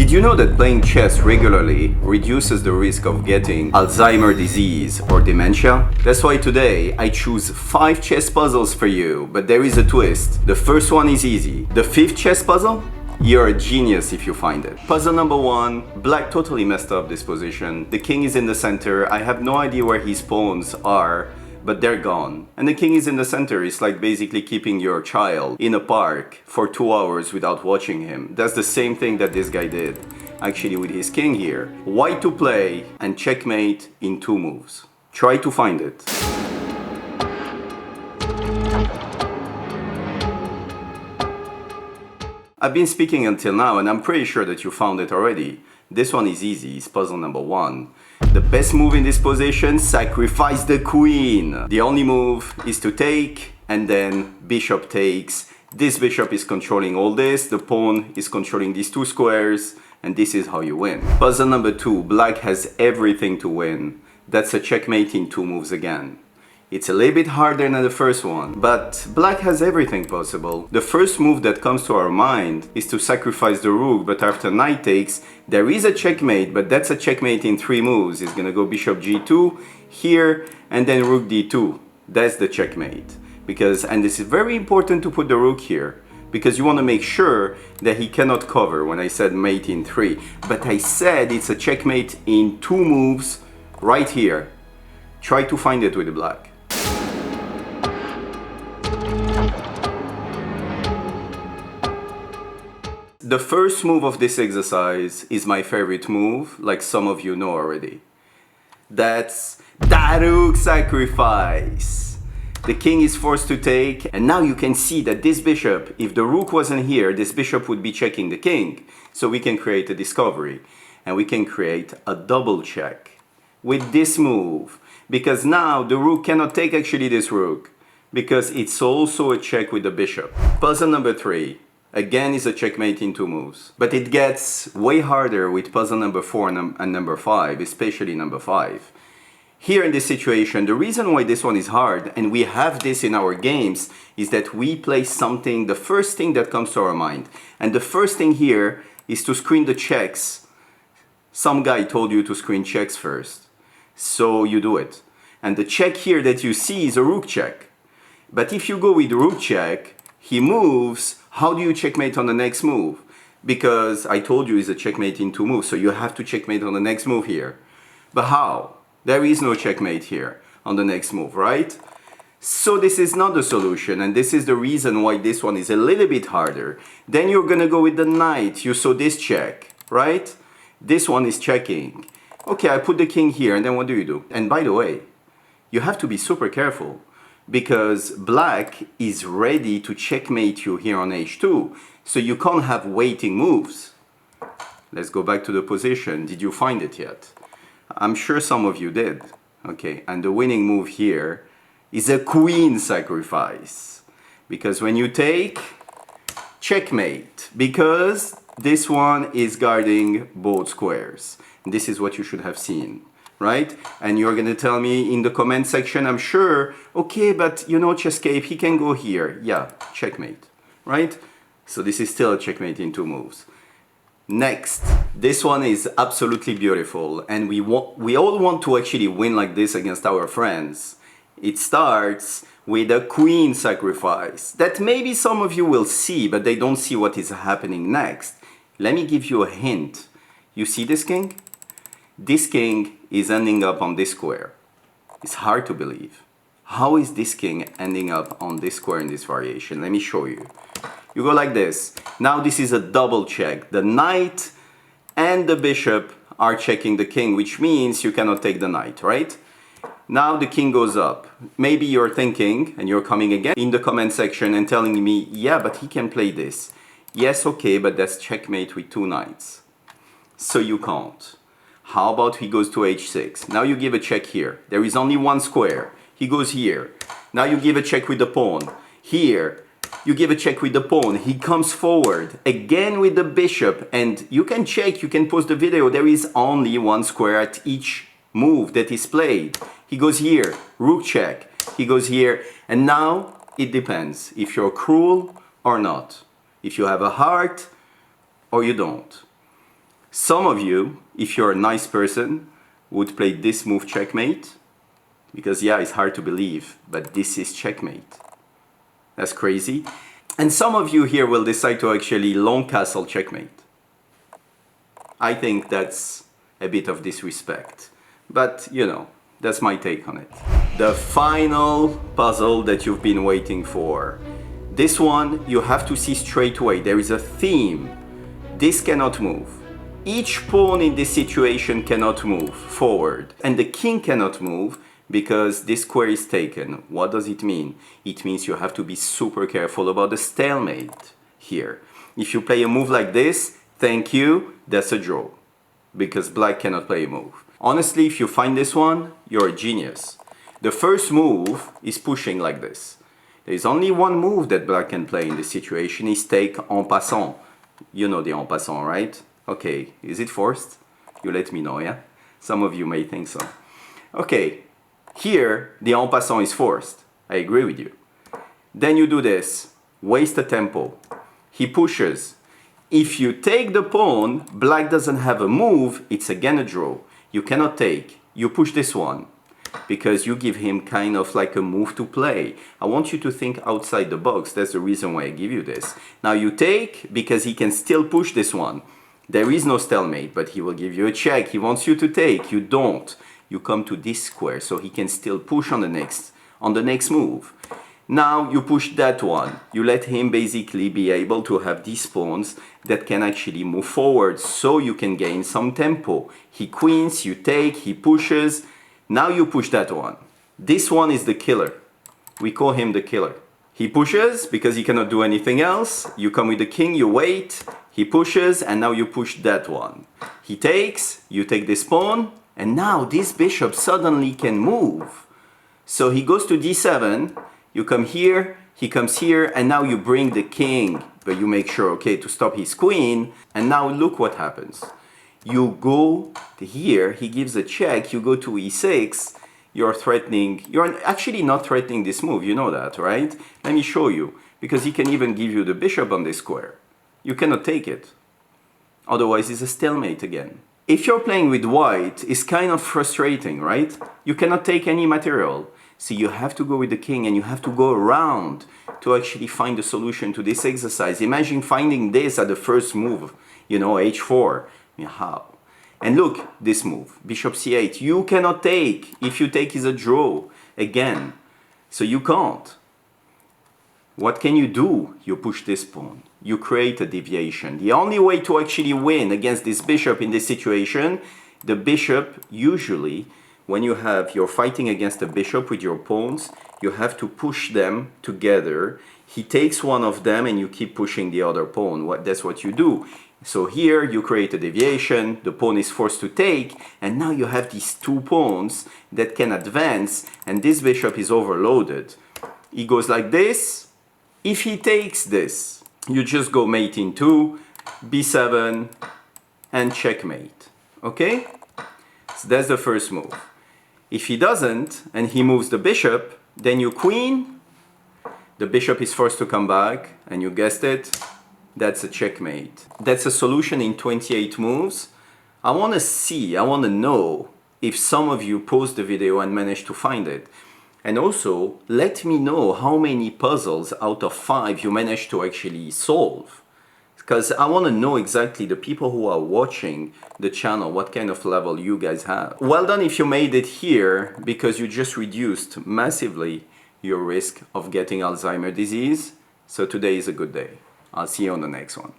Did you know that playing chess regularly reduces the risk of getting Alzheimer's disease or dementia? That's why today I choose 5 chess puzzles for you, but there is a twist. The first one is easy. The 5th chess puzzle? You're a genius if you find it. Puzzle number 1, black totally messed up this position. The king is in the center. I have no idea where his pawns are, but they're gone. And the king is in the center. It's like basically keeping your child in a park for 2 hours without watching him. That's the same thing that this guy did, actually, with his king here. White to play and checkmate in 2 moves. Try to find it. I've been speaking until now and I'm pretty sure that you found it already. This one is easy, it's puzzle number 1. The best move in this position, sacrifice the queen. The only move is to take and then bishop takes. This bishop is controlling all this, the pawn is controlling these 2 squares, and this is how you win. Puzzle number 2, black has everything to win. That's a checkmate in 2 moves again. It's a little bit harder than the first one, but black has everything possible. The first move that comes to our mind is to sacrifice the rook, but after knight takes, there is a checkmate, but that's a checkmate in 3 moves. It's gonna go bishop g2 here, and then rook d2. That's the checkmate. And this is very important to put the rook here, because you want to make sure that he cannot cover when I said mate in 3. But I said it's a checkmate in 2 moves right here. Try to find it with the black. The first move of this exercise is my favorite move, like some of you know already. That's the rook sacrifice. The king is forced to take, and now you can see that this bishop, if the rook wasn't here, this bishop would be checking the king. So we can create a discovery, and we can create a double check with this move. Because now the rook cannot take actually this rook, because it's also a check with the bishop. Puzzle number 3. Again, is a checkmate in 2 moves. But it gets way harder with puzzle number 4 and number 5, especially number 5. Here in this situation, the reason why this one is hard, and we have this in our games, is that we play something, the first thing that comes to our mind. And the first thing here is to screen the checks. Some guy told you to screen checks first. So you do it. And the check here that you see is a rook check. But if you go with rook check, he moves. How do you checkmate on the next move? Because I told you it's a checkmate in 2 moves, so you have to checkmate on the next move here. But how? There is no checkmate here on the next move, right? So this is not the solution, and this is the reason why this one is a little bit harder. Then you're gonna go with the knight. You saw this check, right? This one is checking. Okay, I put the king here, and then what do? And by the way, you have to be super careful, because black is ready to checkmate you here on h2, so you can't have waiting moves. Let's go back to the position. Did you find it yet? I'm sure some of you did. Okay, and the winning move here is a queen sacrifice, because when you take, checkmate, because this one is guarding both squares. This is what you should have seen. Right? And you're gonna tell me in the comment section, I'm sure, okay, but you know, Chesscape, he can go here. Yeah, checkmate, right? So this is still a checkmate in 2 moves. Next, this one is absolutely beautiful, and we all want to actually win like this against our friends. It starts with a queen sacrifice that maybe some of you will see, but they don't see what is happening next. Let me give you a hint. You see this king? This king is ending up on this square. It's hard to believe. How is this king ending up on this square in this variation? Let me show you. You go like this. Now this is a double check. The knight and the bishop are checking the king, which means you cannot take the knight, right? Now the king goes up. Maybe you're thinking, and you're coming again in the comment section and telling me, yeah, but he can play this. Yes, okay, but that's checkmate with 2 knights. So you can't. How about he goes to h6? Now you give a check here. There is only 1 square. He goes here. Now you give a check with the pawn. Here, you give a check with the pawn. He comes forward, again with the bishop. And you can check, you can pause the video. There is only 1 square at each move that is played. He goes here, rook check. He goes here. And now it depends if you're cruel or not. If you have a heart or you don't. Some of you, if you're a nice person, would play this move checkmate, because yeah, it's hard to believe, but this is checkmate. That's crazy. And some of you here will decide to actually long castle checkmate. I think that's a bit of disrespect, but you know, that's my take on it. The final puzzle that you've been waiting for. This one you have to see straight away. There is a theme. This cannot move. Each pawn in this situation cannot move forward, and the king cannot move because this square is taken. What does it mean? It means you have to be super careful about the stalemate here. If you play a move like this, thank you, that's a draw, because black cannot play a move. Honestly, if you find this one, you're a genius. The first move is pushing like this. There is only one move that black can play in this situation, is take en passant. You know the en passant, right? Okay, is it forced? You let me know, yeah? Some of you may think so. Okay, here the en passant is forced. I agree with you. Then you do this, waste a tempo. He pushes. If you take the pawn, black doesn't have a move, it's again a draw. You cannot take. You push this one, because you give him kind of like a move to play. I want you to think outside the box. That's the reason why I give you this. Now you take, because he can still push this one. There is no stalemate, but he will give you a check. He wants you to take. You don't. You come to this square, so he can still push on the next move. Now you push that one. You let him basically be able to have these pawns that can actually move forward, so you can gain some tempo. He queens, you take, he pushes. Now you push that one. This one is the killer. We call him the killer. He pushes because he cannot do anything else. You come with the king, you wait. He pushes, and now you push that one. He takes, you take this pawn, and now this bishop suddenly can move. So he goes to d7, you come here, he comes here, and now you bring the king, but you make sure, okay, to stop his queen, and now look what happens. You go here, he gives a check, you go to e6, you're threatening, you're actually not threatening this move, you know that, right? Let me show you, because he can even give you the bishop on this square. You cannot take it. Otherwise, it's a stalemate again. If you're playing with white, it's kind of frustrating, right? You cannot take any material. So you have to go with the king, and you have to go around to actually find a solution to this exercise. Imagine finding this at the first move, you know, h4. I mean, how? And look, this move, bishop c8. You cannot take. If you take, is a draw again. So you can't. What can you do? You push this pawn. You create a deviation. The only way to actually win against this bishop in this situation, the bishop usually, when you're fighting against a bishop with your pawns, you have to push them together. He takes one of them and you keep pushing the other pawn. That's what you do. So here you create a deviation, the pawn is forced to take, and now you have these two pawns that can advance, and this bishop is overloaded. He goes like this. If he takes this, you just go mate in 2, b7, and checkmate. Okay? So that's the first move. If he doesn't, and he moves the bishop, then you queen, the bishop is forced to come back, and you guessed it, that's a checkmate. That's a solution in 28 moves. I want to know if some of you paused the video and managed to find it. And also, let me know how many puzzles out of 5 you managed to actually solve. Because I want to know exactly the people who are watching the channel, what kind of level you guys have. Well done if you made it here, because you just reduced massively your risk of getting Alzheimer's disease. So today is a good day. I'll see you on the next one.